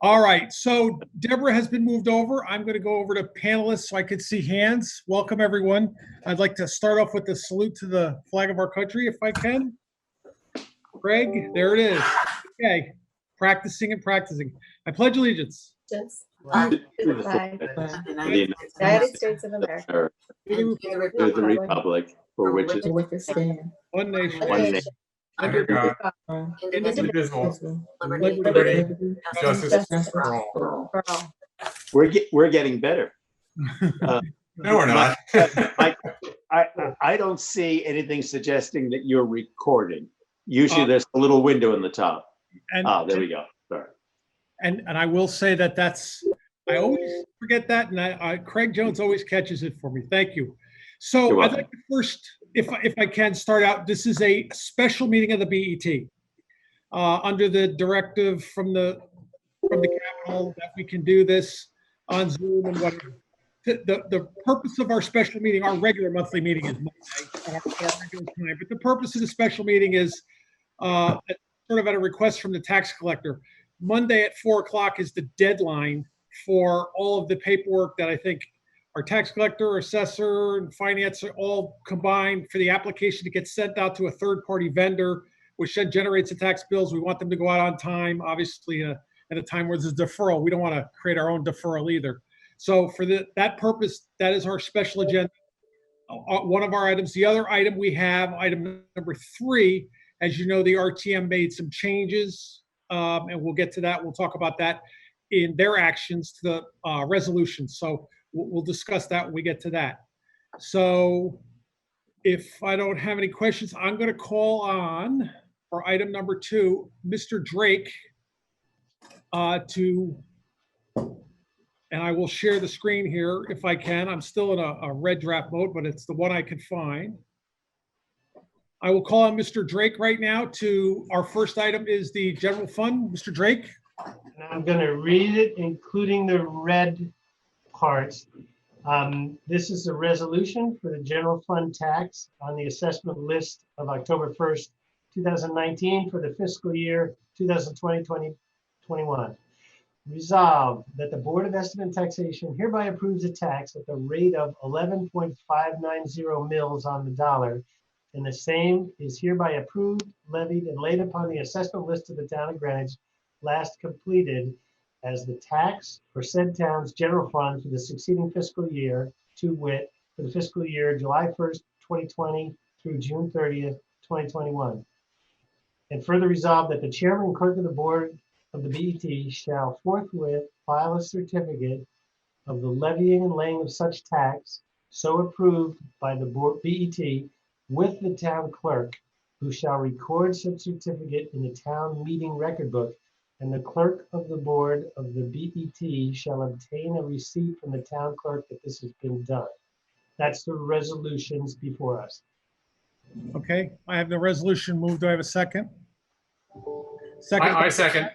All right, so Deborah has been moved over. I'm going to go over to panelists so I could see hands. Welcome, everyone. I'd like to start off with a salute to the flag of our country, if I can. Greg, there it is. Okay, practicing and practicing. I pledge allegiance. Yes. To To the the flag flag of of the the United States of America, America, and to the to the republic republic for which is with the stand, One nation. one nation, nation. Under under God, God, indivisible, indivisible, liberty, liberty, justice justice for all. for all. We're getting better. No, we're not. I don't see anything suggesting that you're recording. Usually there's a little window in the top. And, There we go. Sorry. and I will say that I always forget that, and Craig Jones always catches it for me. Thank you. You're So I'd welcome. like to first, if I can, start out. This is a special meeting of the BET under the directive from the Capitol that we can do this on Zoom and whatever. The purpose of our special meeting, our regular monthly meeting is Monday, our regular time, but the purpose of the special meeting is sort of at a request from the tax collector. Monday at 4 o'clock is the deadline for all of the paperwork that I think our tax collector, assessor, and finance are all combined for the application to get sent out to a third-party vendor, which then generates the tax bills. We want them to go out on time, obviously at a time where there's a deferral. We don't want to create our own deferral either. So for that purpose, that is our special agenda. One of our items. The other item we have, item number 3, as you know, the RTM made some changes, and we'll get to that. We'll talk about that in their actions to the resolution. So we'll discuss that when we get to that. So if I don't have any questions, I'm going to call on, for item number 2, Mr. Drake and I will share the screen here if I can. I'm still in a red draft mode, but it's the one I can find. I will call on Mr. Drake right now to, our first item is the general fund. Mr. Drake. And I'm going to read it, including the red parts. This is a resolution for the general fund tax on the assessment list of October 1st, 2019 for the fiscal year 2020-2021. Resolved that the Board of Estimate and Taxation hereby approves a tax at the rate of 11.590 mils on the dollar, and the same is hereby approved, levied, and laid upon the assessment list of the town of Greenwich, last completed as the tax for said town's general fund for the succeeding fiscal year, to wit, for the fiscal year July 1st, 2020 through June 30th, 2021. And further resolved that the chairman and clerk of the board of the BET shall forthwith file a certificate of the levying and laying of such tax, so approved by the board BET, with the town clerk, who shall record such certificate in the town meeting record book, and the clerk of the board of the BET shall obtain a receipt from the town clerk that this has been done. That's the resolutions before us. Okay, I have the resolution moved. Do I have a second? Second. I second.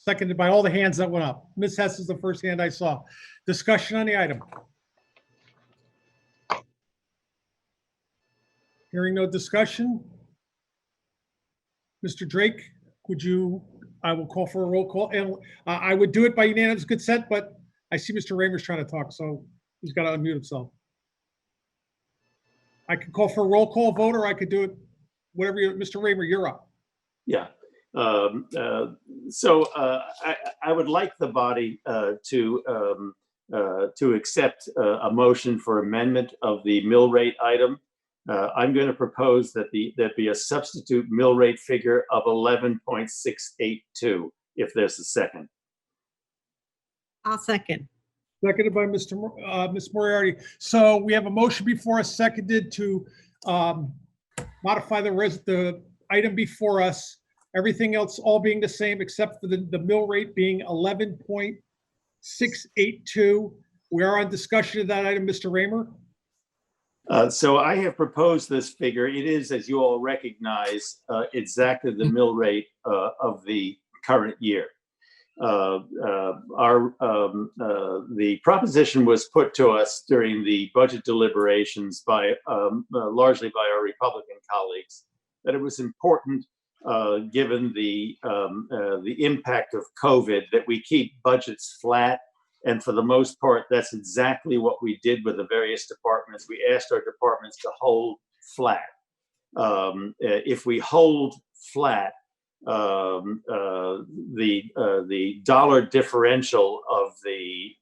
Seconded by all the hands that went up. Ms. Hess is the first hand I saw. Discussion on the item. Hearing no discussion. Mr. Drake, I will call for a roll call, and I would do it by unanimous consent, but I see Mr. Raymer's trying to talk, so he's got to unmute himself. I could call for a roll call vote, or I could do it whatever Mr. Raymer, you're up. Yeah. So I would like the body to accept a motion for amendment of the mill rate item. I'm going to propose that there be a substitute mill rate figure of 11.682, if there's a second. I'll second. Seconded by Ms. Moriarty. So we have a motion before us, seconded to modify the item before us. Everything else all being the same except for the mill rate being 11.682. We are on discussion of that item, Mr. Raymer. So I have proposed this figure. It is, as you all recognize, exactly the mill rate of the current year. The proposition was put to us during the budget deliberations by largely by our Republican colleagues, that it was important given the impact of COVID, that we keep budgets flat. And for the most part, that's exactly what we did with the various departments. We asked our departments to hold flat. If we hold flat, the dollar differential of the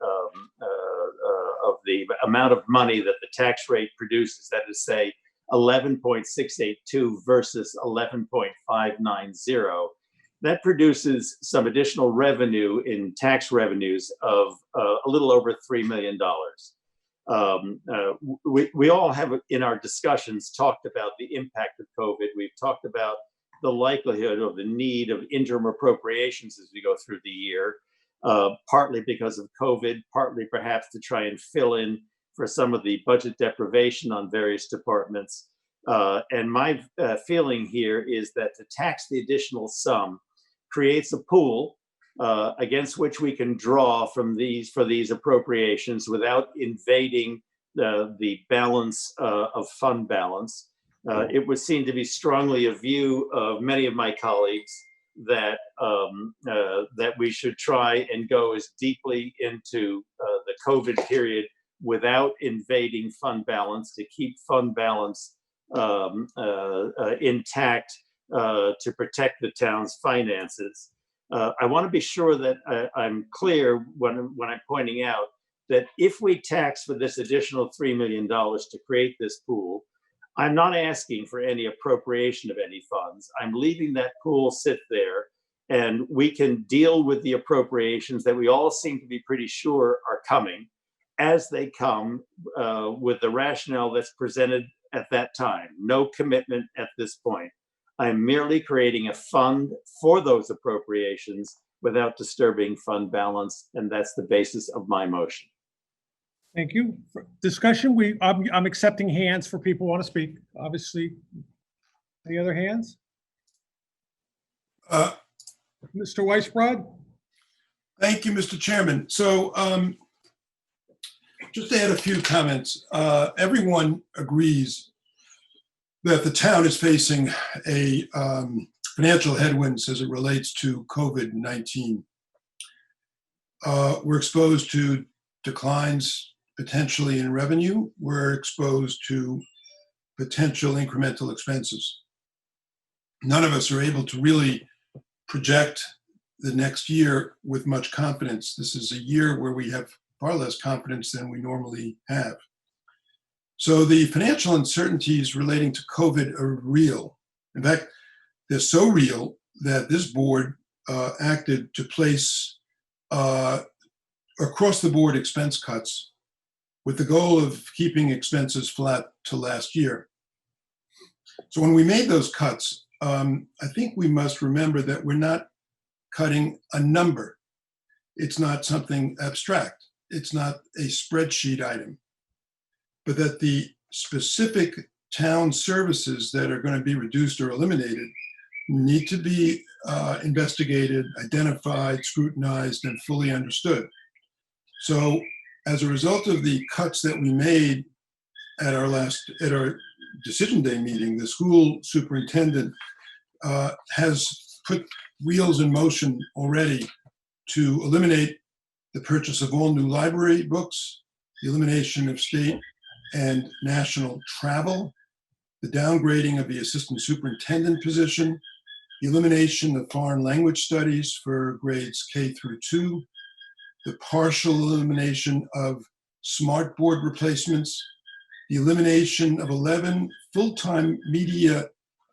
amount of money that the tax rate produces, that is, say, 11.682 versus 11.590, that produces some additional revenue in tax revenues of a little over $3 million. We all have, in our discussions, talked about the impact of COVID. We've talked about the likelihood or the need of interim appropriations as we go through the year, partly because of COVID, partly perhaps to try and fill in for some of the budget deprivation on various departments. And my feeling here is that to tax the additional sum creates a pool against which we can draw from for these appropriations without invading the balance of fund balance. It would seem to be strongly a view of many of my colleagues that that we should try and go as deeply into the COVID period without invading fund balance, to keep fund balance intact to protect the town's finances. I want to be sure that I'm clear when I'm pointing out that if we tax for this additional $3 million to create this pool, I'm not asking for any appropriation of any funds. I'm leaving that pool sit there, and we can deal with the appropriations that we all seem to be pretty sure are coming as they come, with the rationale that's presented at that time. No commitment at this point. I'm merely creating a fund for those appropriations without disturbing fund balance, and that's the basis of my motion. Thank you. For discussion, I'm accepting hands for people who want to speak. Obviously, any other hands? Mr. Weisbrod? Thank you, Mr. Chairman. So just to add a few comments, everyone agrees that the town is facing a financial headwinds as it relates to COVID-19. We're exposed to declines potentially in revenue. We're exposed to potential incremental expenses. None of us are able to really project the next year with much confidence. This is a year where we have far less confidence than we normally have. So the financial uncertainties relating to COVID are real. In fact, they're so real that this board acted to place across the board expense cuts with the goal of keeping expenses flat to last year. So when we made those cuts, I think we must remember that we're not cutting a number. It's not something abstract. It's not a spreadsheet item, but that the specific town services that are going to be reduced or eliminated need to be investigated, identified, scrutinized, and fully understood. So as a result of the cuts that we made at our decision day meeting, the school superintendent has put wheels in motion already to eliminate the purchase of all new library books, the elimination of state and national travel, the downgrading of the assistant superintendent position, the elimination of foreign language studies for grades K through 2, the partial elimination of smart board replacements, the elimination of 11 full-time media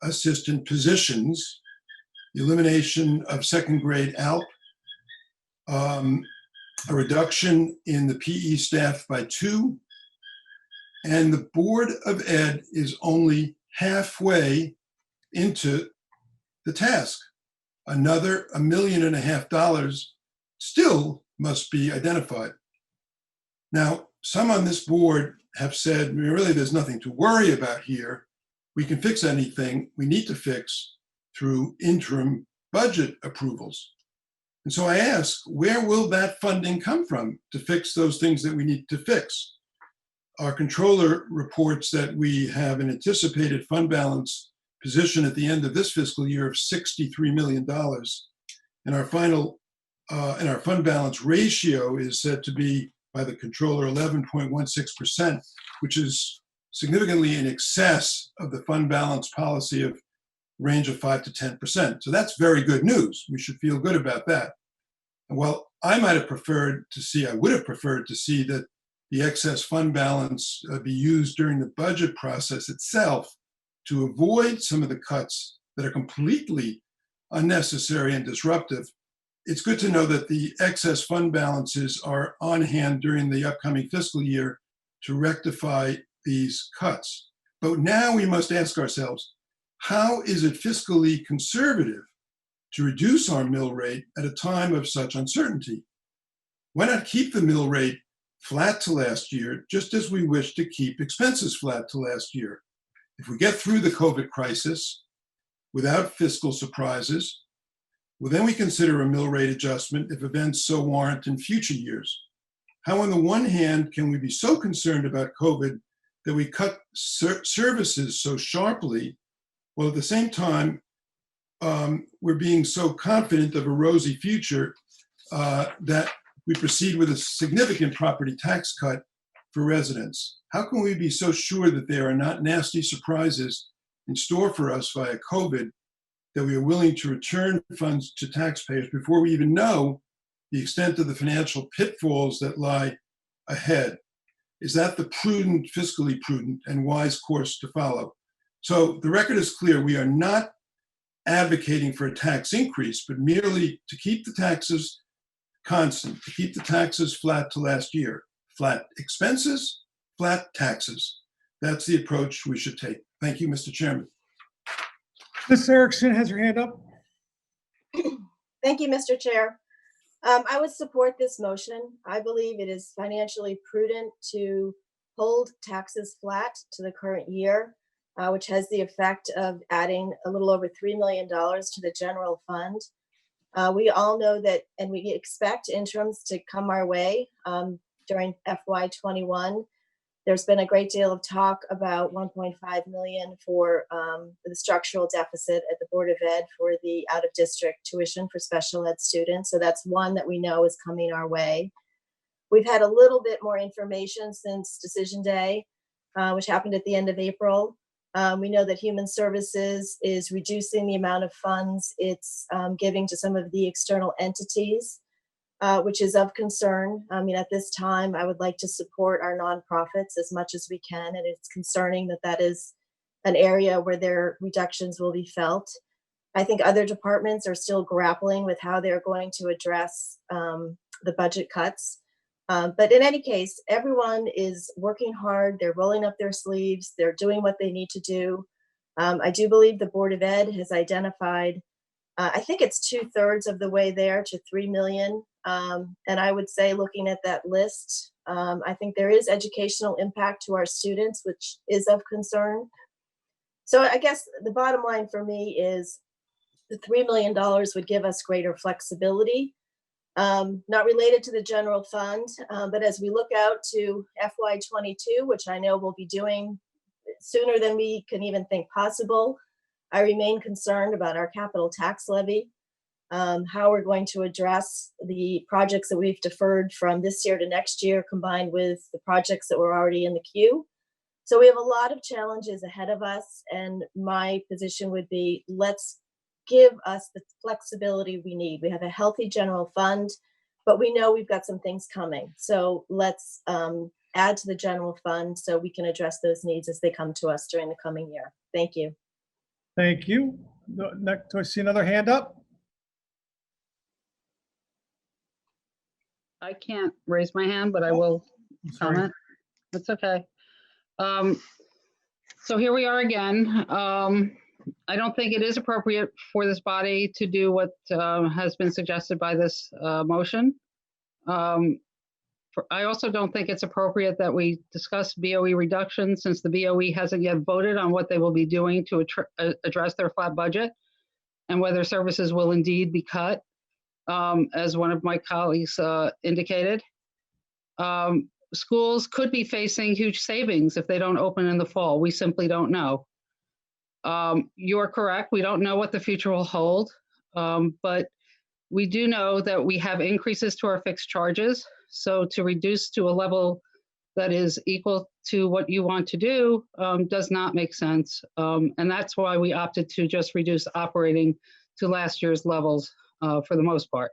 assistant positions, the elimination of second grade ALP, a reduction in the PE staff by 2, and the Board of Ed is only halfway into the task. Another $1.5 million still must be identified. Now, some on this board have said, really, there's nothing to worry about here. We can fix anything we need to fix through interim budget approvals. And so I ask, where will that funding come from to fix those things that we need to fix? Our controller reports that we have an anticipated fund balance position at the end of this fiscal year of $63 million. And our final, and our fund balance ratio is said to be, by the controller, 11.16%, which is significantly in excess of the fund balance policy of range of 5 to 10%. So that's very good news. We should feel good about that. And while I would have preferred to see that the excess fund balance be used during the budget process itself to avoid some of the cuts that are completely unnecessary and disruptive. It's good to know that the excess fund balances are on hand during the upcoming fiscal year to rectify these cuts. But now we must ask ourselves, how is it fiscally conservative to reduce our mill rate at a time of such uncertainty? Why not keep the mill rate flat to last year, just as we wish to keep expenses flat to last year? If we get through the COVID crisis without fiscal surprises, well, then we consider a mill rate adjustment if events so warrant in future years. How, on the one hand, can we be so concerned about COVID that we cut services so sharply, while at the same time, we're being so confident of a rosy future that we proceed with a significant property tax cut for residents? How can we be so sure that there are not nasty surprises in store for us via COVID that we are willing to return funds to taxpayers before we even know the extent of the financial pitfalls that lie ahead? Is that the prudent, fiscally prudent, and wise course to follow? So the record is clear. We are not advocating for a tax increase, but merely to keep the taxes constant, to keep the taxes flat to last year. Flat expenses, flat taxes. That's the approach we should take. Thank you, Mr. Chairman. Ms. Erickson has her hand up. Thank you, Mr. Chair. I would support this motion. I believe it is financially prudent to hold taxes flat to the current year, which has the effect of adding a little over $3 million to the general fund. We all know that, and we expect interims to come our way during FY21. There's been a great deal of talk about 1.5 million for the structural deficit at the Board of Ed for the out-of-district tuition for special ed students. So that's one that we know is coming our way. We've had a little bit more information since Decision Day, which happened at the end of April. We know that Human Services is reducing the amount of funds it's giving to some of the external entities, which is of concern. I mean, at this time, I would like to support our nonprofits as much as we can, and it's concerning that that is an area where their reductions will be felt. I think other departments are still grappling with how they're going to address the budget cuts. But in any case, everyone is working hard. They're rolling up their sleeves. They're doing what they need to do. I do believe the Board of Ed has identified, I think it's 2/3 of the way there to 3 million. And I would say, looking at that list, I think there is educational impact to our students, which is of concern. So I guess the bottom line for me is the $3 million would give us greater flexibility. Not related to the general fund, but as we look out to FY22, which I know we'll be doing sooner than we can even think possible, I remain concerned about our capital tax levy, how we're going to address the projects that we've deferred from this year to next year, combined with the projects that were already in the queue. So we have a lot of challenges ahead of us, and my position would be, let's give us the flexibility we need. We have a healthy general fund, but we know we've got some things coming. So let's add to the general fund so we can address those needs as they come to us during the coming year. Thank you. Thank you. Next, do I see another hand up? I can't raise my hand, but I will Sorry. comment. That's okay. So here we are again. I don't think it is appropriate for this body to do what has been suggested by this motion. I also don't think it's appropriate that we discuss BOE reduction, since the BOE hasn't yet voted on what they will be doing to address their flat budget and whether services will indeed be cut, as one of my colleagues indicated. Schools could be facing huge savings if they don't open in the fall. We simply don't know. You're correct. We don't know what the future will hold, but we do know that we have increases to our fixed charges. So to reduce to a level that is equal to what you want to do does not make sense. And that's why we opted to just reduce operating to last year's levels for the most part.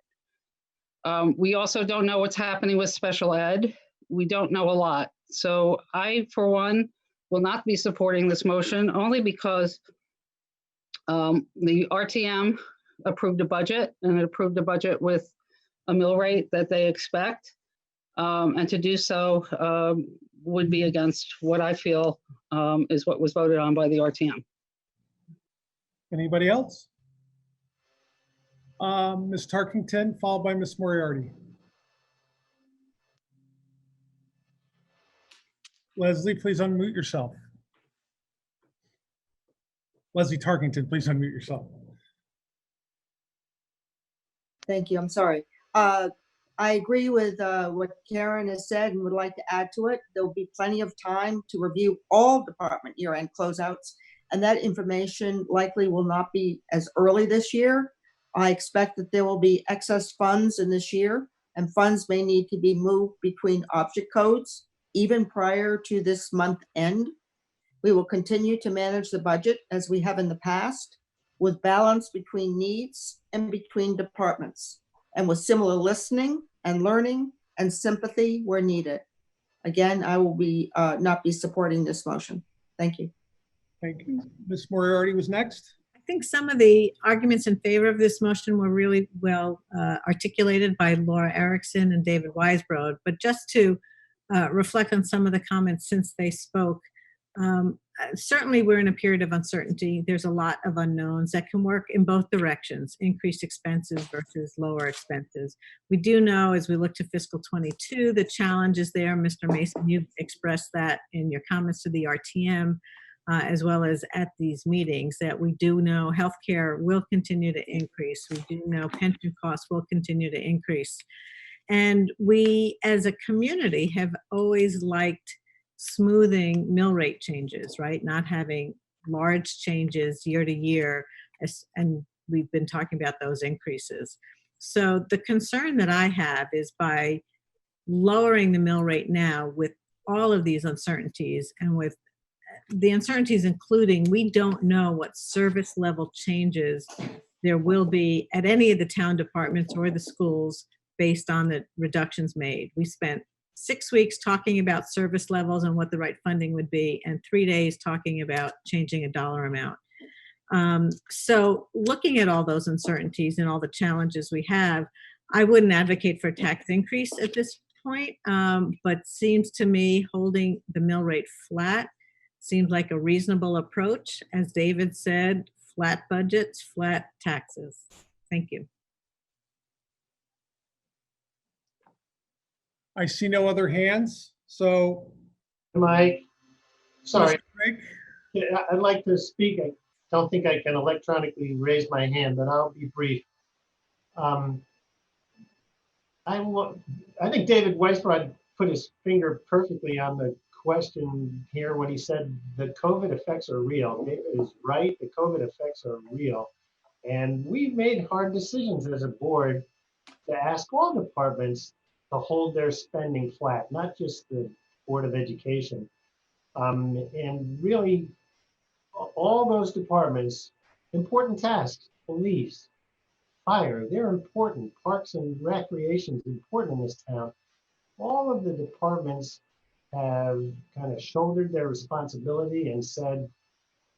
We also don't know what's happening with special ed. We don't know a lot. So I, for one, will not be supporting this motion only because the RTM approved a budget, and it approved a budget with a mill rate that they expect. And to do so would be against what I feel is what was voted on by the RTM. Anybody else? Ms. Tarkington, followed by Ms. Moriarty. Leslie, please unmute yourself. Leslie Tarkington, please unmute yourself. Thank you. I'm sorry. I agree with what Karen has said and would like to add to it. There'll be plenty of time to review all department year-end closeouts, and that information likely will not be as early this year. I expect that there will be excess funds in this year, and funds may need to be moved between object codes even prior to this month end. We will continue to manage the budget as we have in the past, with balance between needs and between departments, and with similar listening and learning and sympathy where needed. Again, I will be not be supporting this motion. Thank you. Thank you. Ms. Moriarty was next. I think some of the arguments in favor of this motion were really well articulated by Laura Erickson and David Weisbrod, but just to reflect on some of the comments since they spoke, certainly we're in a period of uncertainty. There's a lot of unknowns that can work in both directions, increased expenses versus lower expenses. We do know as we look to fiscal 22, the challenge is there. Mr. Mason, you've expressed that in your comments to the RTM, as well as at these meetings, that we do know healthcare will continue to increase. We do know pension costs will continue to increase. And we as a community have always liked smoothing mill rate changes, right? Not having large changes year to year. And we've been talking about those increases. So the concern that I have is by lowering the mill rate now with all of these uncertainties, and with the uncertainties including we don't know what service level changes there will be at any of the town departments or the schools based on the reductions made. We spent 6 weeks talking about service levels and what the right funding would be, and 3 days talking about changing a dollar amount. So looking at all those uncertainties and all the challenges we have, I wouldn't advocate for a tax increase at this point, but seems to me holding the mill rate flat seems like a reasonable approach. As David said, flat budgets, flat taxes. Thank you. I see no other hands, so. Mike, sorry, Mr. Craig? yeah, I'd like to speak. I don't think I can electronically raise my hand, but I'll be brief. I think David Weisbrod put his finger perfectly on the question here when he said the COVID effects are real. David is right, the COVID effects are real. And we've made hard decisions as a board to ask all departments to hold their spending flat, not just the Board of Education. And really, all those departments, important tasks, police, fire, they're important. Parks and recreation is important in this town. All of the departments have kind of shouldered their responsibility and said,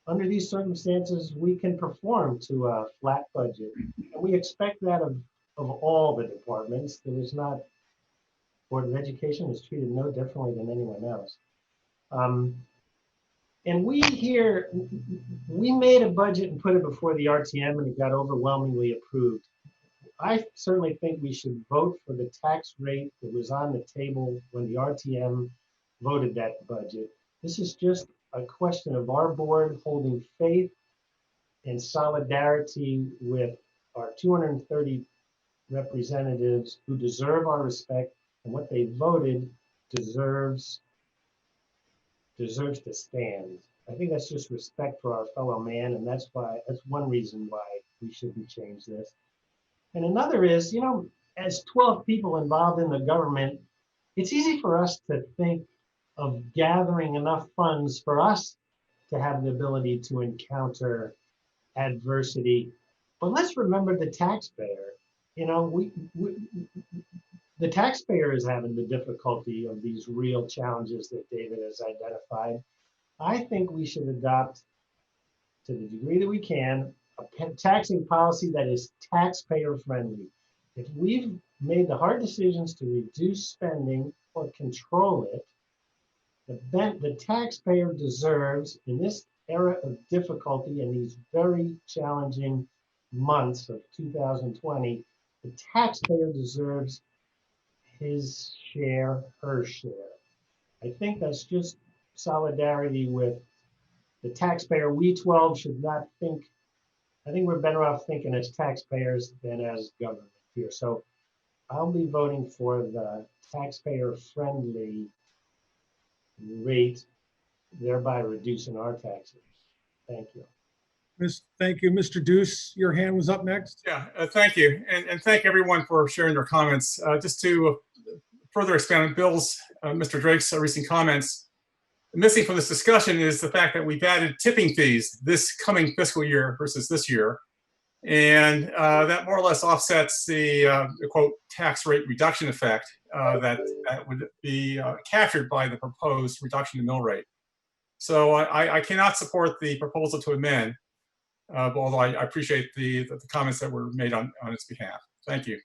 under these circumstances, we can perform to a flat budget. And we expect that of all the departments. There is not, Board of Education is treated no differently than anyone else. And we made a budget and put it before the RTM and it got overwhelmingly approved. I certainly think we should vote for the tax rate that was on the table when the RTM voted that budget. This is just a question of our board holding faith and solidarity with our 230 representatives who deserve our respect, and what they voted deserves to stand. I think that's just respect for our fellow man, and that's one reason why we shouldn't change this. And another is, as 12 people involved in the government, it's easy for us to think of gathering enough funds for us to have the ability to encounter adversity. But let's remember the taxpayer. The taxpayer is having the difficulty of these real challenges that David has identified. I think we should adopt, to the degree that we can, a taxing policy that is taxpayer friendly. If we've made the hard decisions to reduce spending or control it, the taxpayer deserves, in this era of difficulty and these very challenging months of 2020, the taxpayer deserves his share, her share. I think that's just solidarity with the taxpayer. We 12 should not think, I think we're better off thinking as taxpayers than as government here. So I'll be voting for the taxpayer-friendly rate, thereby reducing our taxes. Thank you. Thank you. Mr. Deuce, your hand was up next. Yeah, thank you. And thank everyone for sharing their comments. Just to further expand on Mr. Drake's recent comments, missing from this discussion is the fact that we've added tipping fees this coming fiscal year versus this year. And that more or less offsets the quote tax rate reduction effect that would be captured by the proposed reduction in mill rate. So I cannot support the proposal to amend, although I appreciate the comments that were made on its behalf. Thank you.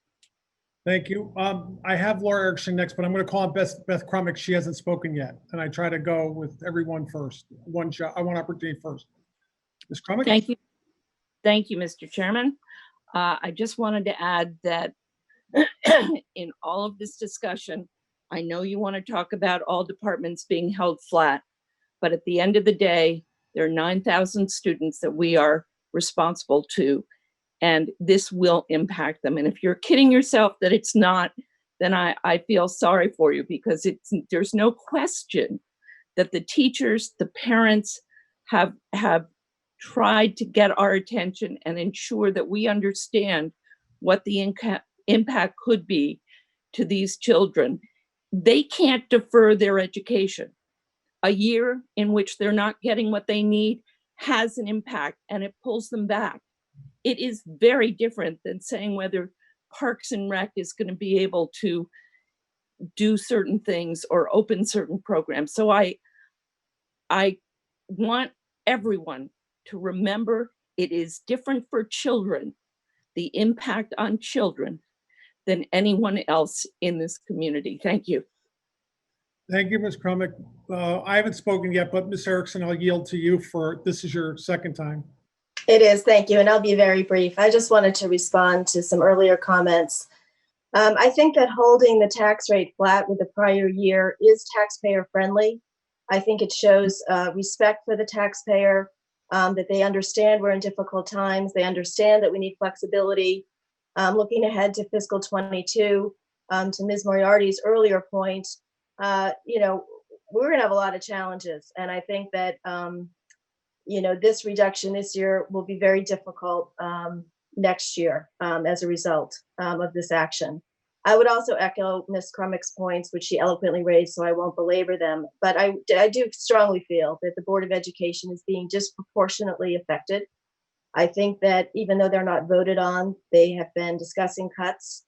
Thank you. I have Laura Erickson next, but I'm going to call on Beth Crumick. She hasn't spoken yet, and I try to go with everyone first. One opportunity first. Ms. Crumick? Thank you. Thank you, Mr. Chairman. I just wanted to add that in all of this discussion, I know you want to talk about all departments being held flat, but at the end of the day, there are 9,000 students that we are responsible to, and this will impact them. And if you're kidding yourself that it's not, then I feel sorry for you, because there's no question that the teachers, the parents have tried to get our attention and ensure that we understand what the impact could be to these children. They can't defer their education. A year in which they're not getting what they need has an impact, and it pulls them back. It is very different than saying whether Parks and Rec is going to be able to do certain things or open certain programs. So I want everyone to remember it is different for children, the impact on children, than anyone else in this community. Thank you. Thank you, Ms. Crumick. I haven't spoken yet, but Ms. Erickson, I'll yield to you this is your second time. It is, thank you, and I'll be very brief. I just wanted to respond to some earlier comments. I think that holding the tax rate flat with the prior year is taxpayer friendly. I think it shows respect for the taxpayer, that they understand we're in difficult times. They understand that we need flexibility. Looking ahead to fiscal 22, to Ms. Moriarty's earlier point, we're going to have a lot of challenges. And I think that, this reduction this year will be very difficult next year as a result of this action. I would also echo Ms. Crumick's points, which she eloquently raised, so I won't belabor them. But I do strongly feel that the Board of Education is being disproportionately affected. I think that even though they're not voted on, they have been discussing cuts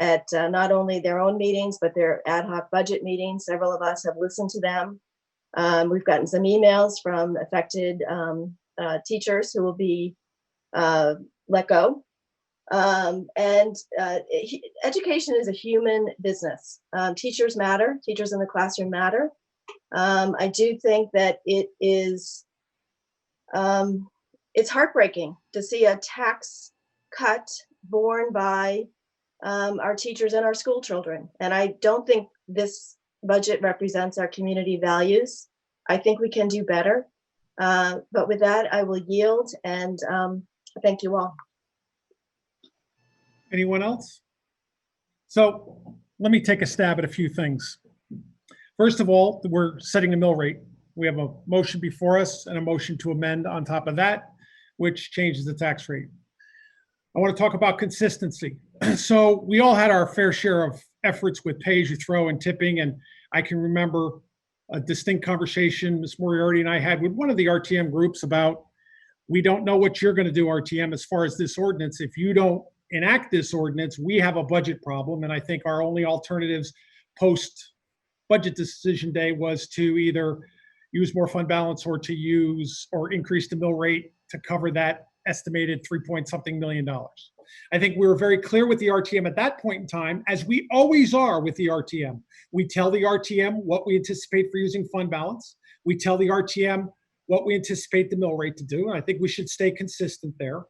at not only their own meetings, but their ad hoc budget meetings. Several of us have listened to them. We've gotten some emails from affected teachers who will be let go. Education is a human business. Teachers matter. Teachers in the classroom matter. I do think that it is, it's heartbreaking to see a tax cut borne by our teachers and our school children. And I don't think this budget represents our community values. I think we can do better. But with that, I will yield, and thank you all. Anyone else? So let me take a stab at a few things. First of all, we're setting the mill rate. We have a motion before us and a motion to amend on top of that, which changes the tax rate. I want to talk about consistency. So we all had our fair share of efforts with pay-as-you-throw and tipping, and I can remember a distinct conversation Ms. Moriarty and I had with one of the RTM groups about, we don't know what you're going to do, RTM, as far as this ordinance. If you don't enact this ordinance, we have a budget problem. And I think our only alternatives post-budget decision day was to either use more fund balance or to use or increase the mill rate to cover that estimated 3-point-something million dollars. I think we were very clear with the RTM at that point in time, as we always are with the RTM. We tell the RTM what we anticipate for using fund balance. We tell the RTM what we anticipate the mill rate to do. And I think we should stay consistent there.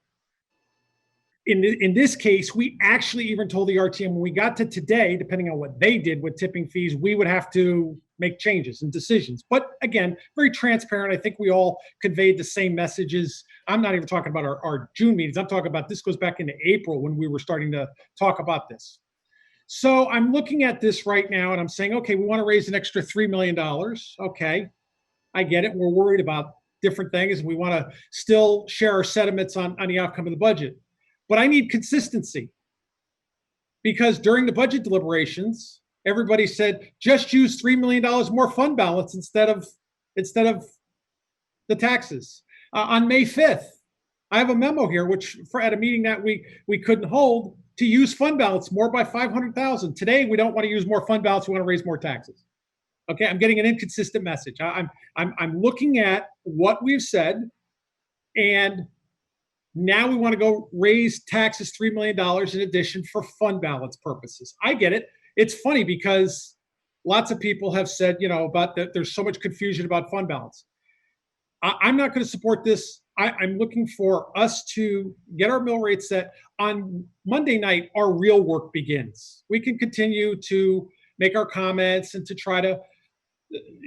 In this case, we actually even told the RTM when we got to today, depending on what they did with tipping fees, we would have to make changes and decisions. But again, very transparent. I think we all conveyed the same messages. I'm not even talking about our June meetings. I'm talking about this goes back into April when we were starting to talk about this. So I'm looking at this right now and I'm saying, okay, we want to raise an extra $3 million. Okay, I get it. We're worried about different things and we want to still share our sentiments on the outcome of the budget. But I need consistency, because during the budget deliberations, everybody said, just use $3 million more fund balance instead of the taxes. On May 5th, I have a memo here, which at a meeting that we couldn't hold, to use fund balance more by 500,000. Today, we don't want to use more fund balance. We want to raise more taxes. Okay, I'm getting an inconsistent message. I'm looking at what we've said, and now we want to go raise taxes $3 million in addition for fund balance purposes. I get it. It's funny because lots of people have said, about that there's so much confusion about fund balance. I'm not going to support this. I'm looking for us to get our mill rate set. On Monday night, our real work begins. We can continue to make our comments and to try to,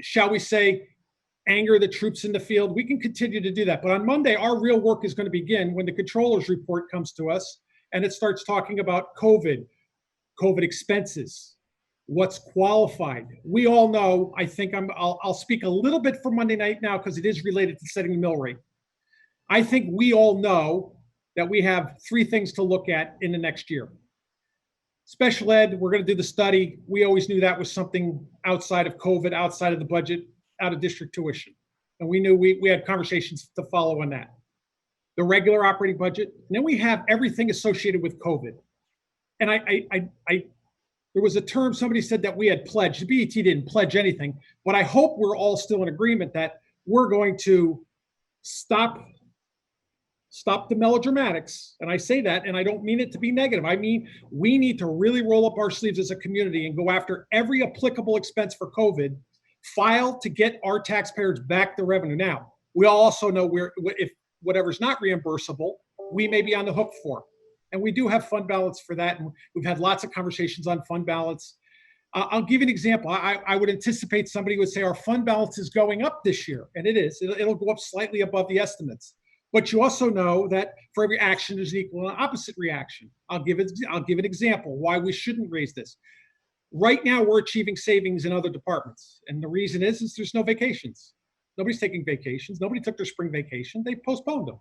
shall we say, anger the troops in the field. We can continue to do that. But on Monday, our real work is going to begin when the controller's report comes to us and it starts talking about COVID expenses, what's qualified. We all know, I think I'll speak a little bit for Monday night now because it is related to setting the mill rate. I think we all know that we have 3 things to look at in the next year. Special ed, we're going to do the study. We always knew that was something outside of COVID, outside of the budget, out of district tuition. And we knew we had conversations to follow on that. The regular operating budget, and then we have everything associated with COVID. And there was a term somebody said that we had pledged. The BET didn't pledge anything, but I hope we're all still in agreement that we're going to stop the melodramatics. And I say that, and I don't mean it to be negative. I mean, we need to really roll up our sleeves as a community and go after every applicable expense for COVID, file to get our taxpayers back the revenue. Now, we also know if whatever's not reimbursable, we may be on the hook for. And we do have fund balance for that. And we've had lots of conversations on fund balance. I'll give you an example. I would anticipate somebody would say our fund balance is going up this year. And it is. It'll go up slightly above the estimates. But you also know that for every action, there's an equal and opposite reaction. I'll give an example why we shouldn't raise this. Right now, we're achieving savings in other departments. And the reason is there's no vacations. Nobody's taking vacations. Nobody took their spring vacation. They postponed them.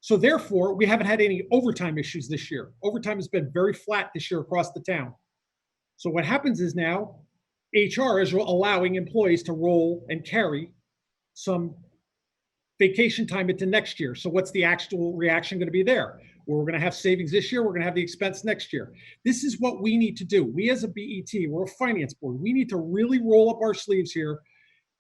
So therefore, we haven't had any overtime issues this year. Overtime has been very flat this year across the town. So what happens is now HR is allowing employees to roll and carry some vacation time into next year. So what's the actual reaction going to be there? Well, we're going to have savings this year. We're going to have the expense next year. This is what we need to do. We as a BET, we're a finance board. We need to really roll up our sleeves here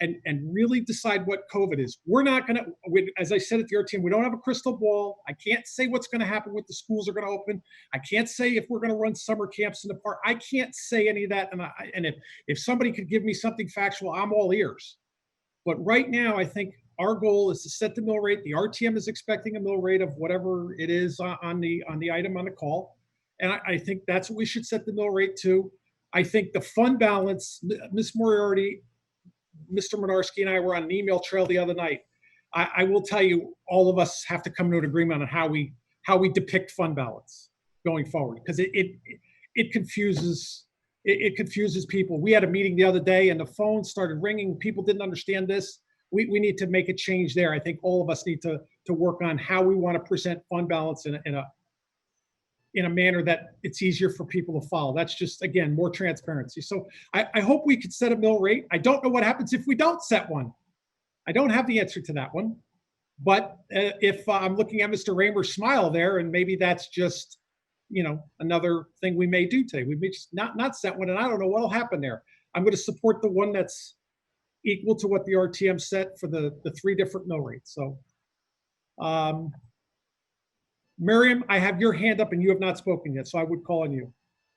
and really decide what COVID is. We're not going to, as I said at the RTM, we don't have a crystal ball. I can't say what's going to happen with the schools are going to open. I can't say if we're going to run summer camps in the park. I can't say any of that. And if somebody could give me something factual, I'm all ears. But right now, I think our goal is to set the mill rate. The RTM is expecting a mill rate of whatever it is on the item on the call. And I think that's what we should set the mill rate to. I think the fund balance, Ms. Moriarty, Mr. Menarsky and I were on an email trail the other night. I will tell you, all of us have to come to an agreement on how we depict fund balance going forward, because it confuses people. We had a meeting the other day and the phone started ringing. People didn't understand this. we need to make a change there. I think all of us need to work on how we want to present fund balance in a manner that it's easier for people to follow. That's just, again, more transparency. So I hope we could set a mill rate. I don't know what happens if we don't set one. I don't have the answer to that one. But if I'm looking at Mr. Raymer's smile there, and maybe that's just, another thing we may do today. We may just not set one, and I don't know what'll happen there. I'm going to support the one that's equal to what the RTM set for the 3 different mill rates. So, Miriam, I have your hand up and you have not spoken yet, so I would call on you.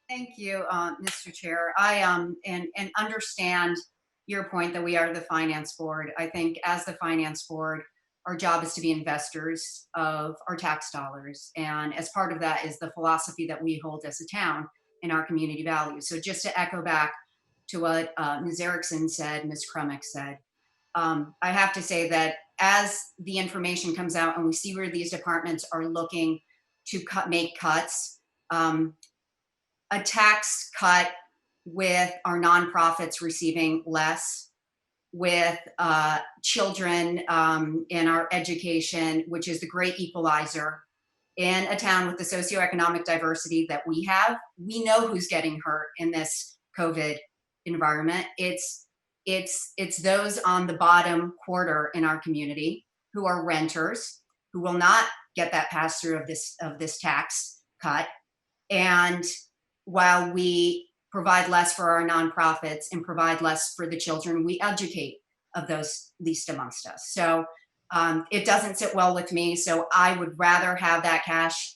Thank you, Mr. Chair. I and understand your point that we are the finance board. I think as the finance board, our job is to be investors of our tax dollars. And as part of that is the philosophy that we hold as a town in our community values. So just to echo back to what Ms. Erickson said, Ms. Krummick said, I have to say that as the information comes out and we see where these departments are looking to make cuts, a tax cut with our nonprofits receiving less, with children in our education, which is the great equalizer. In a town with the socioeconomic diversity that we have, we know who's getting hurt in this COVID environment. It's those on the bottom quarter in our community who are renters, who will not get that pass through of this tax cut. And while we provide less for our nonprofits and provide less for the children we educate of those least amongst us. So it doesn't sit well with me. So I would rather have that cash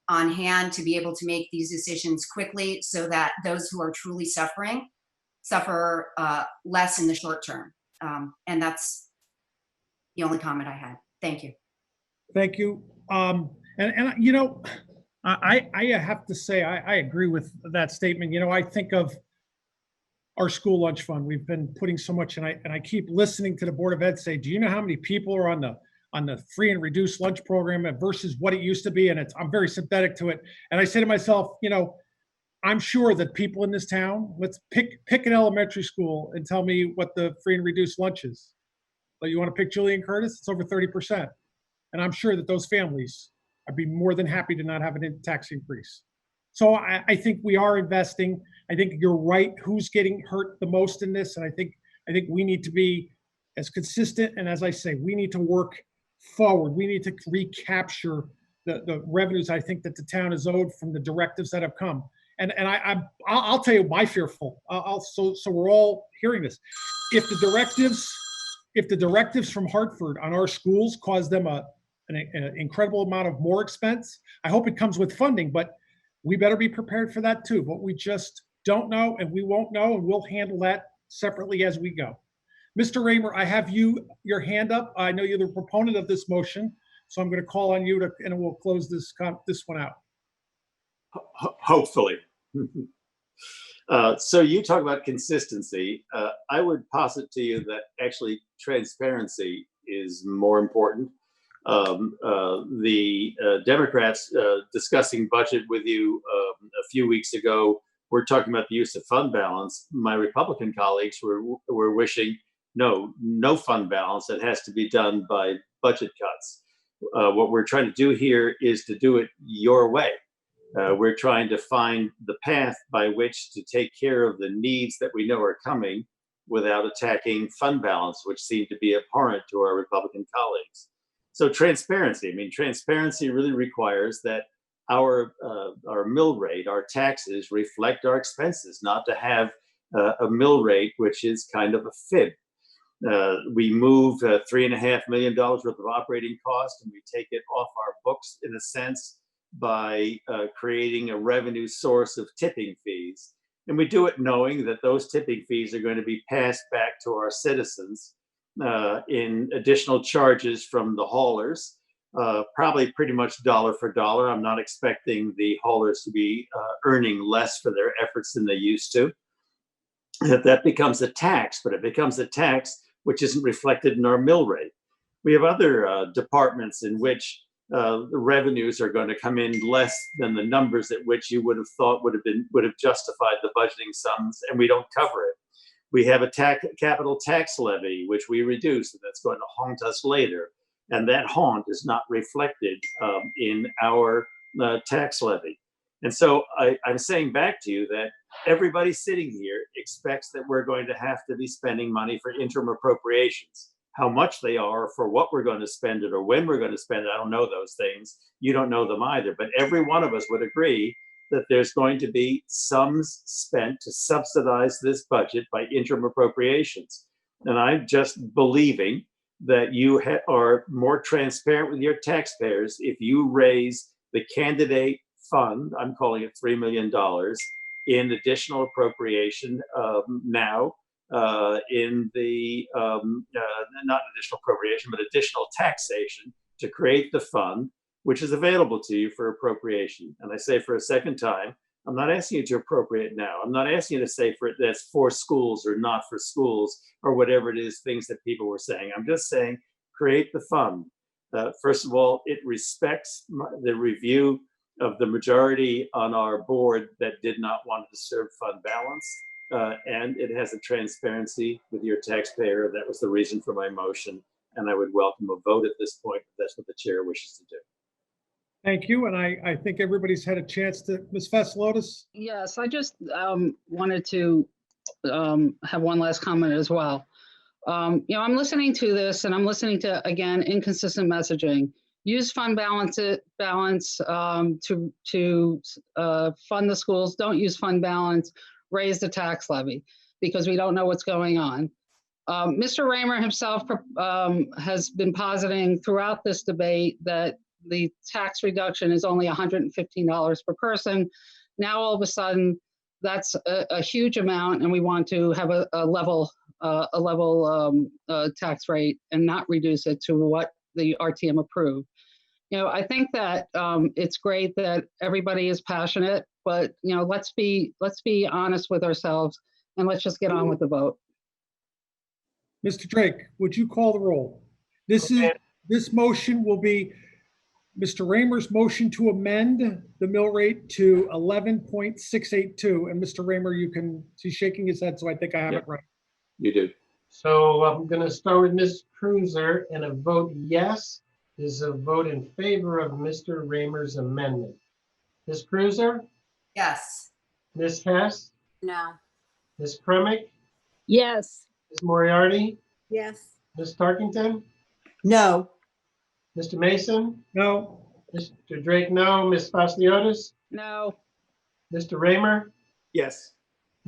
on hand to be able to make these decisions quickly so that those who are truly suffering suffer less in the short term. And that's the only comment I had. Thank you. Thank you. I have to say, I agree with that statement. I think of our school lunch fund. We've been putting so much, and I keep listening to the Board of Ed say, do you know how many people are on the free and reduced lunch program versus what it used to be? And I'm very sympathetic to it. And I say to myself, I'm sure that people in this town, let's pick an elementary school and tell me what the free and reduced lunch is. But you want to pick Julian Curtis? It's over 30%. And I'm sure that those families, I'd be more than happy to not have a tax increase. So I think we are investing. I think you're right. Who's getting hurt the most in this? And I think we need to be as consistent. And as I say, we need to work forward. We need to recapture the revenues I think that the town is owed from the directives that have come. And I'll tell you my fearful. So we're all hearing this. If the directives from Hartford on our schools cause them an incredible amount of more expense, I hope it comes with funding, but we better be prepared for that too. But we just don't know, and we won't know, and we'll handle that separately as we go. Mr. Raymer, I have your hand up. I know you're the proponent of this motion, so I'm going to call on you and we'll close this one out. Hopefully. So you talk about consistency. I would posit to you that actually transparency is more important. The Democrats discussing budget with you a few weeks ago were talking about the use of fund balance. My Republican colleagues were wishing no fund balance. It has to be done by budget cuts. What we're trying to do here is to do it your way. We're trying to find the path by which to take care of the needs that we know are coming without attacking fund balance, which seem to be abhorrent to our Republican colleagues. So transparency, transparency really requires that our mill rate, our taxes reflect our expenses, not to have a mill rate which is kind of a fib. We move $3.5 million worth of operating cost and we take it off our books in a sense by creating a revenue source of tipping fees. And we do it knowing that those tipping fees are going to be passed back to our citizens in additional charges from the haulers, probably pretty much dollar for dollar. I'm not expecting the haulers to be earning less for their efforts than they used to. That becomes a tax, but it becomes a tax which isn't reflected in our mill rate. We have other departments in which the revenues are going to come in less than the numbers at which you would have thought would have justified the budgeting sums, and we don't cover it. We have a capital tax levy, which we reduced, and that's going to haunt us later. And that haunt is not reflected in our tax levy. And so I'm saying back to you that everybody sitting here expects that we're going to have to be spending money for interim appropriations. How much they are, for what we're going to spend it, or when we're going to spend it, I don't know those things. You don't know them either. But every one of us would agree that there's going to be sums spent to subsidize this budget by interim appropriations. And I'm just believing that you are more transparent with your taxpayers if you raise the candidate fund, I'm calling it $3 million, in additional appropriation now, in the, not additional appropriation, but additional taxation to create the fund, which is available to you for appropriation. And I say for a second time, I'm not asking you to appropriate now. I'm not asking you to say for that's for schools or not for schools or whatever it is, things that people were saying. I'm just saying create the fund. First of all, it respects the review of the majority on our board that did not want to disturb fund balance. And it has a transparency with your taxpayer. That was the reason for my motion. And I would welcome a vote at this point if that's what the chair wishes to do. Thank you. And I think everybody's had a chance to, Ms. Faslotis? Yes, I just wanted to have one last comment as well. I'm listening to this and I'm listening to, again, inconsistent messaging. Use fund balance to fund the schools. Don't use fund balance, raise the tax levy, because we don't know what's going on. Mr. Raymer himself has been positing throughout this debate that the tax reduction is only $115 per person. Now, all of a sudden, that's a huge amount, and we want to have a level tax rate and not reduce it to what the RTM approved. I think that it's great that everybody is passionate, but let's be honest with ourselves and let's just get on with the vote. Mr. Drake, would you call the roll? This motion will be Mr. Raymer's motion to amend the mill rate to 11.682. And Mr. Raymer, he's shaking his head, so I think I have it right. You do. So I'm going to start with Ms. Cruiser, and a vote yes is a vote in favor of Mr. Raymer's amendment. Ms. Cruiser? Yes. Ms. Hess? No. Ms. Kremick? Yes. Ms. Moriarty? Yes. Ms. Tarkington? No. Mr. Mason? No. Mr. Drake, no. Ms. Fasciotis? No. Mr. Raymer? Yes.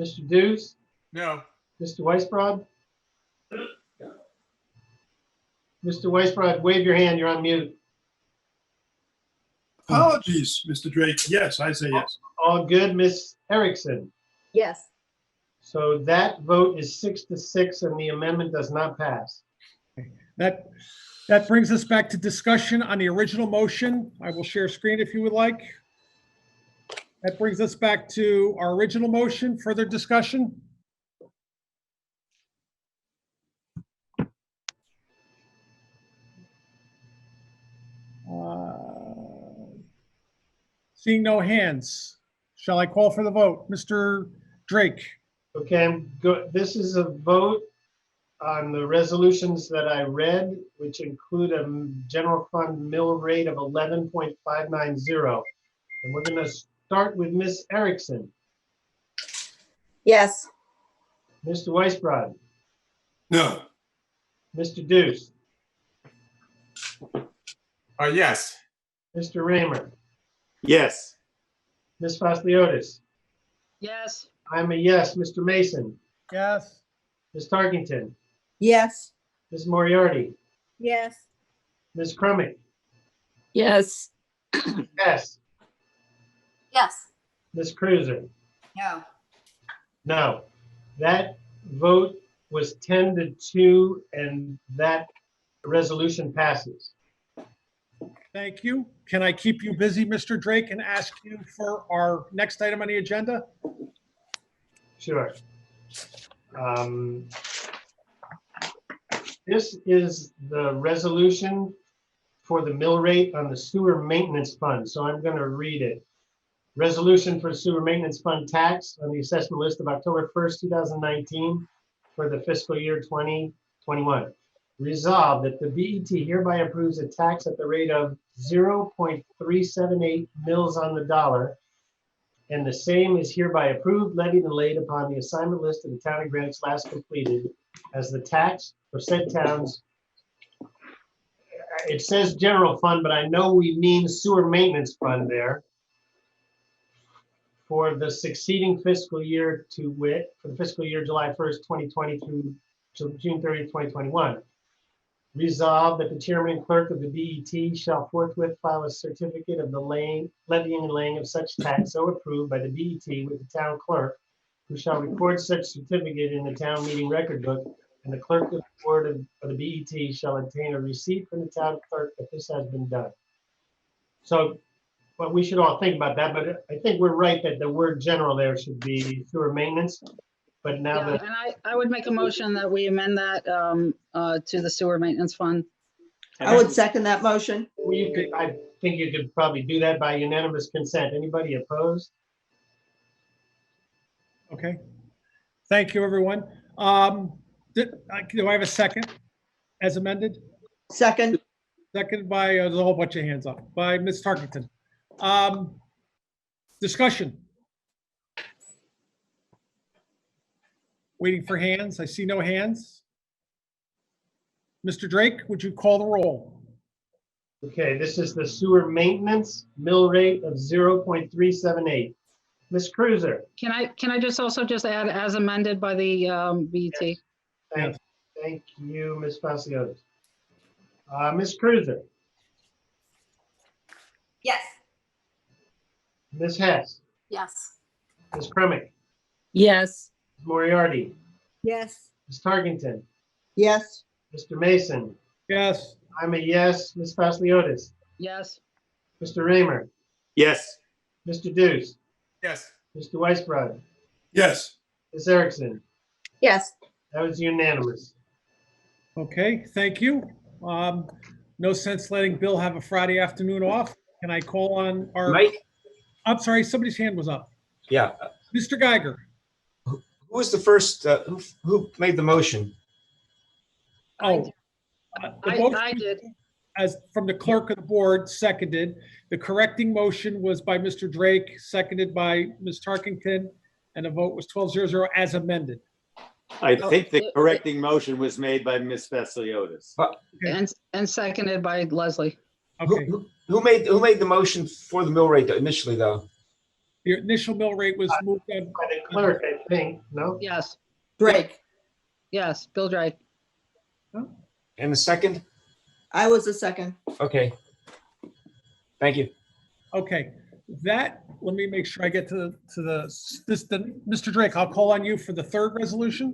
Mr. Dews? No. Mr. Weisbrod? Mr. Weisbrod, wave your hand. You're on mute. Apologies, Mr. Drake. Yes, I say yes. All good. Ms. Erickson? Yes. So that vote is 6-6, and the amendment does not pass. That brings us back to discussion on the original motion. I will share screen if you would like. That brings us back to our original motion. Further discussion? Seeing no hands, shall I call for the vote? Mr. Drake? Okay, this is a vote on the resolutions that I read, which include a general fund mill rate of 11.590. And we're going to start with Ms. Erickson. Yes. Mr. Weisbrod. No. Mr. Dews. Yes. Mr. Raymer. Yes. Ms. Fasciotis. Yes. I'm a yes. Mr. Mason. Yes. Ms. Tarkington. Yes. Ms. Moriarty. Yes. Ms. Kremick. Yes. Yes. Yes. Ms. Cruiser. No. No. That vote was 10-2, and that resolution passes. Thank you. Can I keep you busy, Mr. Drake, and ask you for our next item on the agenda? Sure. This is the resolution for the mill rate on the sewer maintenance fund. So I'm going to read it. Resolution for sewer maintenance fund tax on the assessment list of October 1st, 2019. for the fiscal year 2021. Resolved that the BET hereby approves a tax at the rate of 0.378 mils on the dollar, and the same is hereby approved, levied, and laid upon the assignment list of the town of Greenwich last completed as the tax for said towns. It says general fund, but I know we mean sewer maintenance fund there for the succeeding fiscal year to wit, for the fiscal year July 1st, 2020 through June 30th, 2021. Resolved that the chairman and clerk of the BET shall forthwith file a certificate of the levying and laying of such tax so approved by the BET with the town clerk, who shall record such certificate in the town meeting record book, and the clerk of the board of the BET shall obtain a receipt from the town clerk that this has been done. So, but we should all think about that, but I think we're right that the word general there should be sewer maintenance. But now Yeah, that, and I would make a motion that we amend that to the sewer maintenance fund. I would second that motion. I think you could probably do that by unanimous consent. Anybody opposed? Okay. Thank you, everyone. Do I have a second as amended? Second, Second by, there's a whole bunch of hands up, by Ms. Tarkington. Discussion. Waiting for hands. I see no hands. Mr. Drake, would you call the roll? Okay, this is the sewer maintenance mill rate of 0.378. Ms. Cruiser? Can I just also just add as amended by the BET? Thank you, Ms. Fasiotis. Ms. Cruiser? Yes. Ms. Hess? Yes. Ms. Kremick? Yes. Ms. Moriarty? Yes. Ms. Tarkington? yes. Mr. Mason? Yes. I'm a yes. Ms. Fasiotis? Yes. Mr. Raymer? Yes. Mr. Deuce? Yes. Mr. Weisbrod? Yes. Ms. Erickson? Yes. That was unanimous. Okay, thank you. No sense letting Bill have a Friday afternoon off. Can I call on our, Mike? I'm sorry, somebody's hand was up. Yeah. Mr. Geiger. Who was the first, who made the motion? Oh. the I motion did. As from the clerk of the board, seconded. The correcting motion was by Mr. Drake, seconded by Ms. Tarkington, and the vote was 12-0 as amended. I think the correcting motion was made by Ms. Vasiliotis. And seconded by Leslie. Okay, Who made the motion for the mill rate initially, though? the initial mill rate was moved on. By the clerk, I think, no? Yes. Drake, Yes. Bill Drake. And the second? I was the second. Okay. Thank you. Okay, that, let me make sure I get to Mr. Drake, I'll call on you for the third resolution.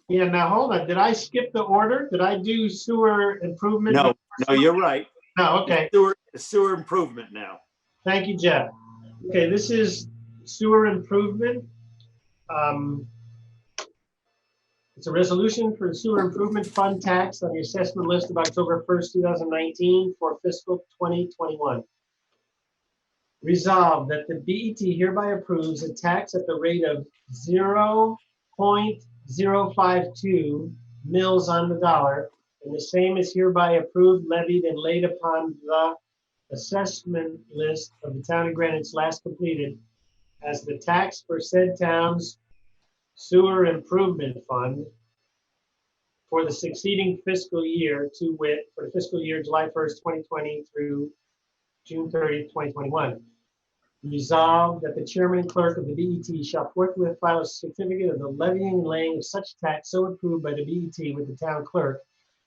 Yeah, now hold on. Did I skip the order? Did I do sewer improvement? No, you're right. No, okay. Sewer improvement now. Thank you, Jeff. Okay, this is sewer improvement. It's a resolution for the sewer improvement fund tax on the assessment list of October 1st, 2019 for fiscal 2021. Resolved that the BET hereby approves a tax at the rate of 0.052 mils on the dollar, and the same is hereby approved, levied, and laid upon the assessment list of the town of Greenwich last completed as the tax for said town's sewer improvement fund for the succeeding fiscal year, to wit, for the fiscal year July 1st, 2020 through June 30th, 2021. Resolved that the chairman and clerk of the BET shall forthwith file a certificate of the levying and laying of such tax so approved by the BET with the town clerk,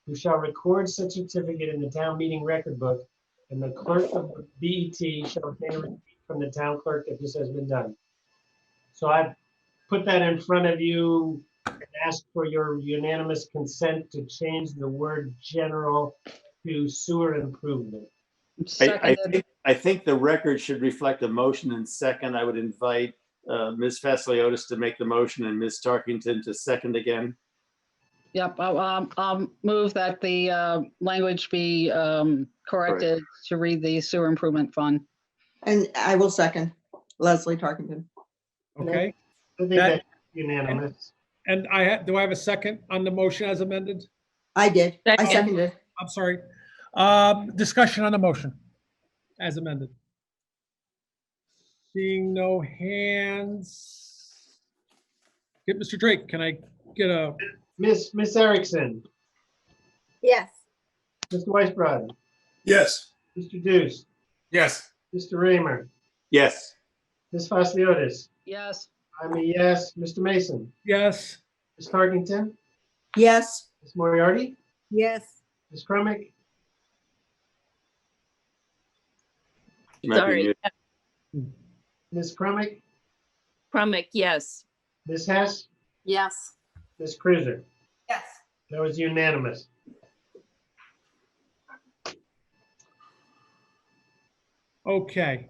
who shall record such certificate in the town meeting record book, and the clerk of the BET shall obtain a receipt from the town clerk that this has been done. So I put that in front of you and ask for your unanimous consent to change the word general to sewer improvement. Seconded. I think the record should reflect a motion and second. I would invite Ms. Vasiliotis to make the motion and Ms. Tarkington to second again. Yep. I'll move that the language be corrected to read the sewer improvement fund. And I will second Leslie Tarkington. Okay, I think That- that's unanimous. And do I have a second on the motion as amended? I did. I Second. seconded. I'm sorry. Discussion on the motion as amended. Seeing no hands. Get Mr. Drake, can I get a, Miss Erickson, Yes. Mr. Weisbrod, Yes. Mr. Deuce, Yes. Mr. Raymer, Yes. Ms. Fasliotis. Yes. I'm a yes. Mr. Mason, yes? Ms. Tarkington, Yes. Ms. Moriarty, Yes. Ms. Crumick, You might be Sorry, muted. Ms. Crumick, Crumick, yes. Ms. Hess, Yes. Ms. Cruiser. Yes. That was unanimous. Okay.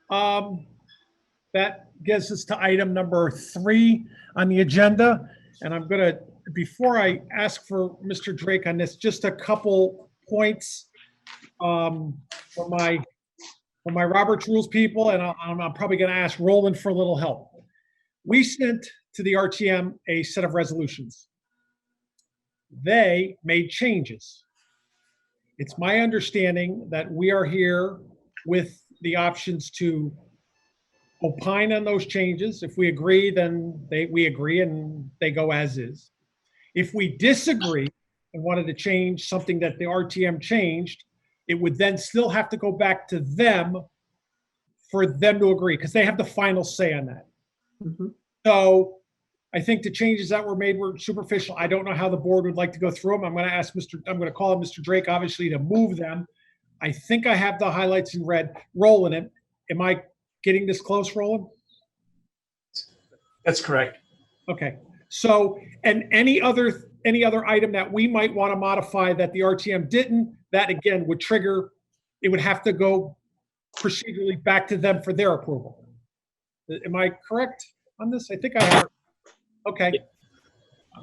That gets us to item number 3 on the agenda. And I'm gonna, before I ask for Mr. Drake on this, just a couple points for my Robert's Rules people, and I'm probably gonna ask Roland for a little help. We sent to the RTM a set of resolutions. They made changes. It's my understanding that we are here with the options to opine on those changes. If we agree, then we agree and they go as is. If we disagree and wanted to change something that the RTM changed, it would then still have to go back to them for them to agree, because they have the final say on that. Mhm. So I think the changes that were made were superficial. I don't know how the board would like to go through them. I'm going to call on Mr. Drake, obviously, to move them. I think I have the highlights in red. Roland, am I getting this close, Roland? That's correct. Okay. So, and any other item that we might want to modify that the RTM didn't, that again would trigger, it would have to go procedurally back to them for their approval. Am I correct on this? I think I have. Okay.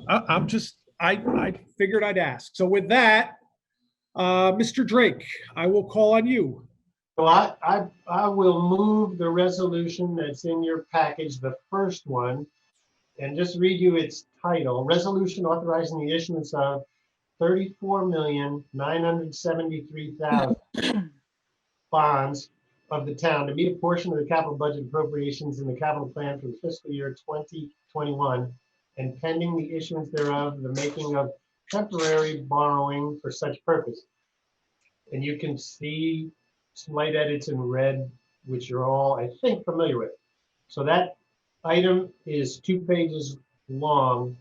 I figured I'd ask. So with that, Mr. Drake, I will call on you. So I will move the resolution that's in your package, the first one, and just read you its title. Resolution authorizing the issuance of 34,973,000 bonds of the town to meet a portion of the capital budget appropriations in the capital plan for the fiscal year 2021, and pending the issuance thereof, the making of temporary borrowing for such purpose. And you can see slight edits in red, which you're all, I think, familiar with. So that item is 2 pages long,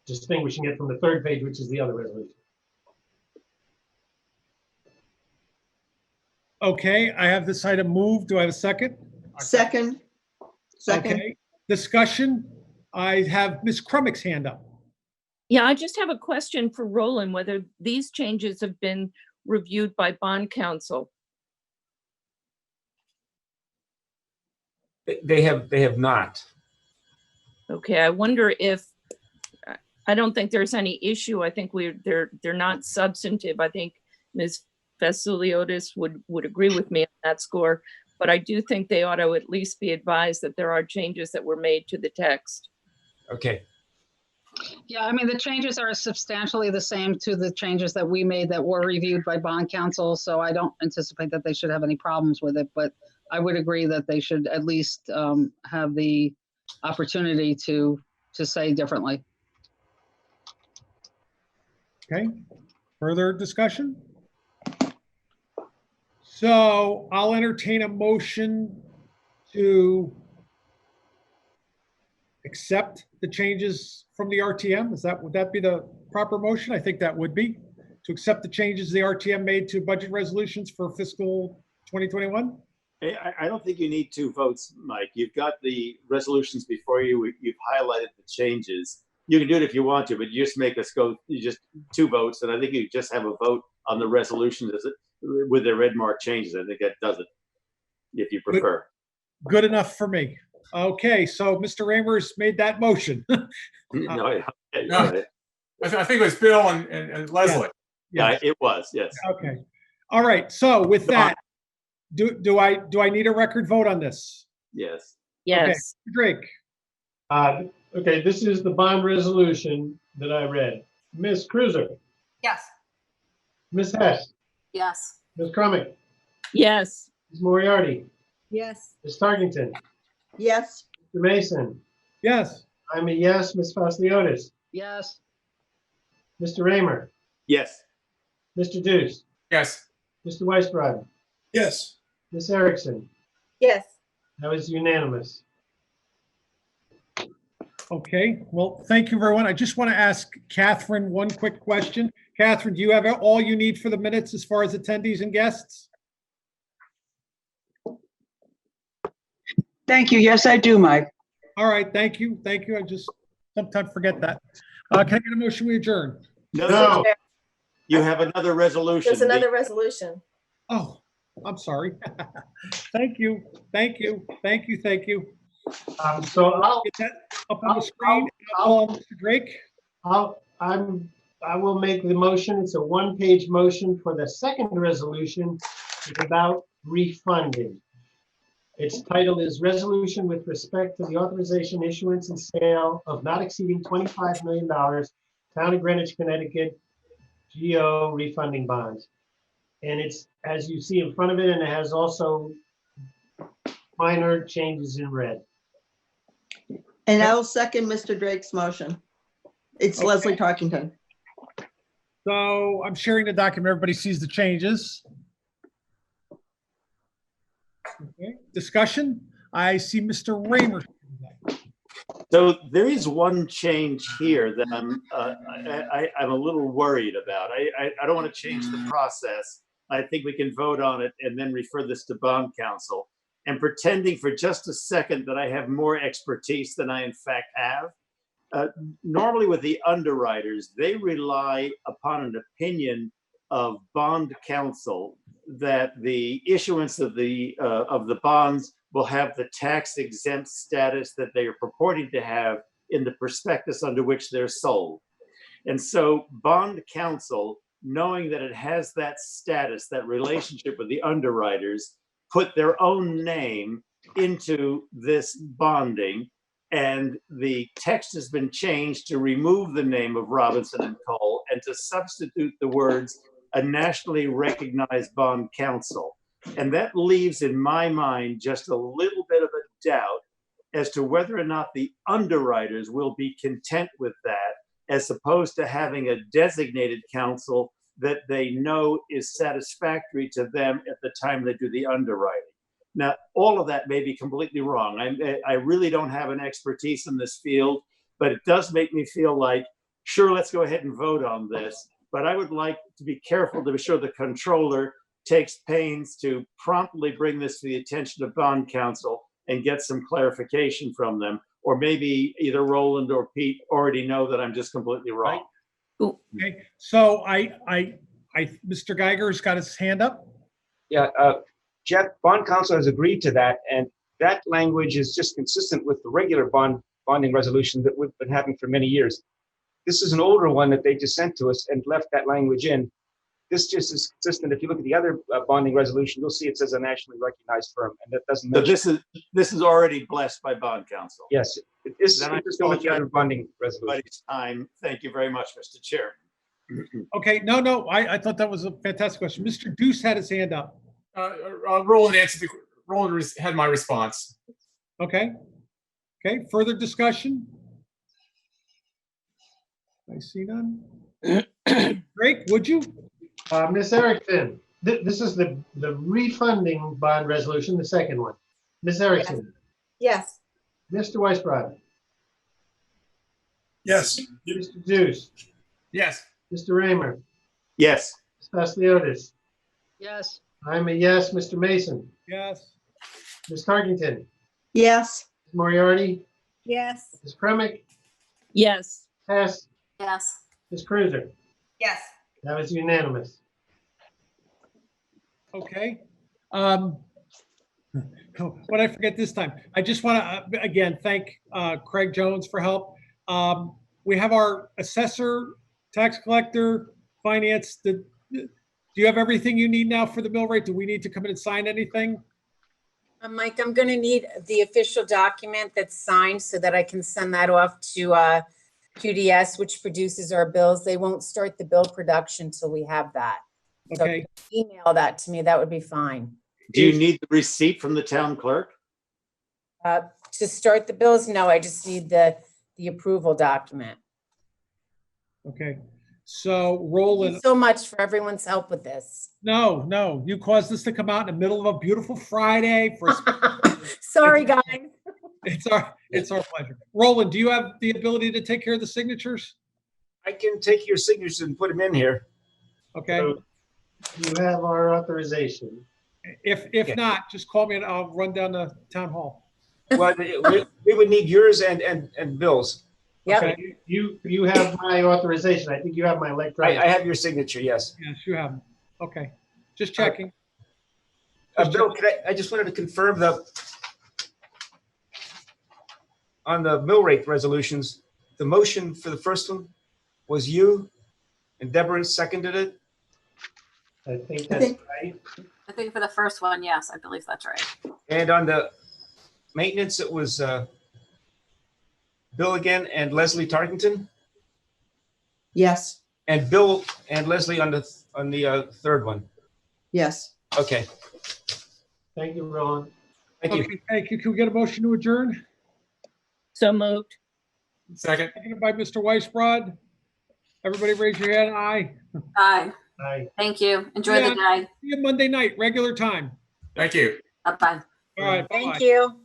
distinguishing it from the 3rd page, which is the other resolution. Okay, I have this item moved. Do I have a second? Second. Second. Okay. Discussion. I have Ms. Crumick's hand up. Yeah, I just have a question for Roland, whether these changes have been reviewed by bond counsel. They have not. Okay, I wonder if, I don't think there's any issue. I think they're not substantive. I think Ms. Vasiliotis would agree with me on that score, but I do think they ought to at least be advised that there are changes that were made to the text. Okay. Yeah, I mean, the changes are substantially the same to the changes that we made that were reviewed by bond counsel. So I don't anticipate that they should have any problems with it, but I would agree that they should at least have the opportunity to say differently. Okay. Further discussion? So I'll entertain a motion to accept the changes from the RTM. Would that be the proper motion? I think that would be to accept the changes the RTM made to budget resolutions for fiscal 2021. I don't think you need 2 votes, Mike. You've got the resolutions before you. You've highlighted the changes. You can do it if you want to, but you just make us go, you just 2 votes. And I think you just have a vote on the resolutions with the red mark changes. I think that does it, if you prefer. Good enough for me. Okay, so Mr. Ramers made that motion. No, I think it was Bill and Leslie. yeah, it was, yes. Okay. All right. So with that, do I need a record vote on this? Yes. Yes. Okay. Drake. Okay, this is the bond resolution that I read. Ms. Cruiser, Yes. Ms. Hess, Yes. Ms. Crumick, Yes. Ms. Moriarty, Yes. Ms. Tarkington, Yes. Mr. Mason. Yes. I'm a yes. Ms. Fasliotis, Yes. Mr. Raymer, Yes. Mr. Deuce, Yes. Mr. Weisbrod, Yes. Ms. Erickson. Yes. That was unanimous. Okay, well, thank you, everyone. I just want to ask Catherine one quick question. Catherine, do you have all you need for the minutes as far as attendees and guests? Thank you. Yes, I do, Mike. All right, thank you. Thank you. I just sometimes forget that. Can I get a motion we adjourn? No. You have another resolution. There's another resolution. Oh, I'm sorry. Thank you. Thank you. Thank you. Thank you. So I'll, Get that up on the I'll- screen. I'll- Mr. Drake. I will make the motion. It's a one-page motion for the second resolution. It's about refunding. Its title is Resolution with Respect to the Authorization, Issuance, and Sale of Not Exceeding $25 million, Town of Greenwich, Connecticut, GO refunding bonds. And it's, as you see in front of it, and it has also minor changes in red. And I'll second Mr. Drake's motion. It's Okay. Leslie Tarkington. So I'm sharing the document. Everybody sees the changes. Okay. Discussion. I see Mr. Raymer. So there is one change here that I'm a little worried about. I don't want to change the process. I think we can vote on it and then refer this to bond counsel. And pretending for just a second that I have more expertise than I in fact have. Normally with the underwriters, they rely upon an opinion of bond counsel that the issuance of the bonds will have the tax exempt status that they are purporting to have in the prospectus under which they're sold. And so bond counsel, knowing that it has that status, that relationship with the underwriters, put their own name into this bonding, and the text has been changed to remove the name of Robinson and Cole and to substitute the words a nationally recognized bond counsel. And that leaves in my mind just a little bit of a doubt as to whether or not the underwriters will be content with that, as opposed to having a designated counsel that they know is satisfactory to them at the time they do the underwriting. Now, all of that may be completely wrong. I really don't have an expertise in this field, but it does make me feel like, sure, let's go ahead and vote on this. But I would like to be careful to be sure the controller takes pains to promptly bring this to the attention of bond counsel and get some clarification from them. Or maybe either Roland or Pete already know that I'm just completely wrong. Okay. So Mr. Geiger's got his hand up. Yeah, Jeff, bond counsel has agreed to that, and that language is just consistent with the regular bonding resolution that we've been having for many years. This is an older one that they just sent to us and left that language in. This just is consistent. If you look at the other bonding resolution, you'll see it says a nationally recognized firm, and that doesn't So mention. this is already blessed by bond counsel. Yes, this is Then I consistent with the other apologize bonding resolution. Everybody's time. Thank you very much, Mr. Chair. Okay. No. I thought that was a fantastic question. Mr. Deuce had his hand up. Roland answered. Roland had my response. Okay. Okay. Further discussion? I see none. Drake, would you? Ms. Erickson, this is the refunding bond resolution, the second one. Ms. Erickson, Yes. Mr. Weisbrod, Yes. Mr. Deuce, Yes. Mr. Raymer, Yes. Ms. Fasliotis. Yes. I'm a yes. Mr. Mason, Yes. Ms. Tarkington, Yes. Ms. Moriarty, Yes. Ms. Kremick, Yes. Hess, Yes. Ms. Cruiser. Yes. That was unanimous. Okay. What I forget this time, I just want to, again, thank Craig Jones for help. We have our assessor, tax collector, finance. Do you have everything you need now for the mill rate? Do we need to come in and sign anything? Mike, I'm going to need the official document that's signed so that I can send that off to QDS, which produces our bills. They won't start the bill production till we have that. So Okay, email that to me. That would be fine. Do you need the receipt from the town clerk? To start the bills, no, I just need the approval document. okay. So Thank you Roland, so much for everyone's help with this. no, you caused this to come out in the middle of a beautiful Friday for, Sorry, guys. it's our pleasure. Roland, do you have the ability to take care of the signatures? I can take your signatures and put them in here. Okay, So you have our authorization. if not, just call me and I'll run down to town hall. Well, we would need yours and Bill's. Yep. Okay. You have my authorization. I think you have my electronic. I have your signature, yes. Yes, you have them. Okay, just checking. Bill, I just wanted to confirm on the mill rate resolutions, the motion for the first one was you and Deborah seconded it? I think that's right. I think for the first one, yes, I believe that's right. And on the maintenance, it was Bill again and Leslie Tarkington? Yes, And Bill and Leslie on the third one? yes. Okay, Thank you, Roland. thank you. Okay, thank you. Can we get a motion to adjourn? So moved. Second. Seconded by Mr. Weisbrod. Everybody raise your hand. Aye. Aye. Bye. Thank you. Enjoy the day. See you Monday night, regular time. Thank you. Bye-bye. All right. Thank bye-bye. you.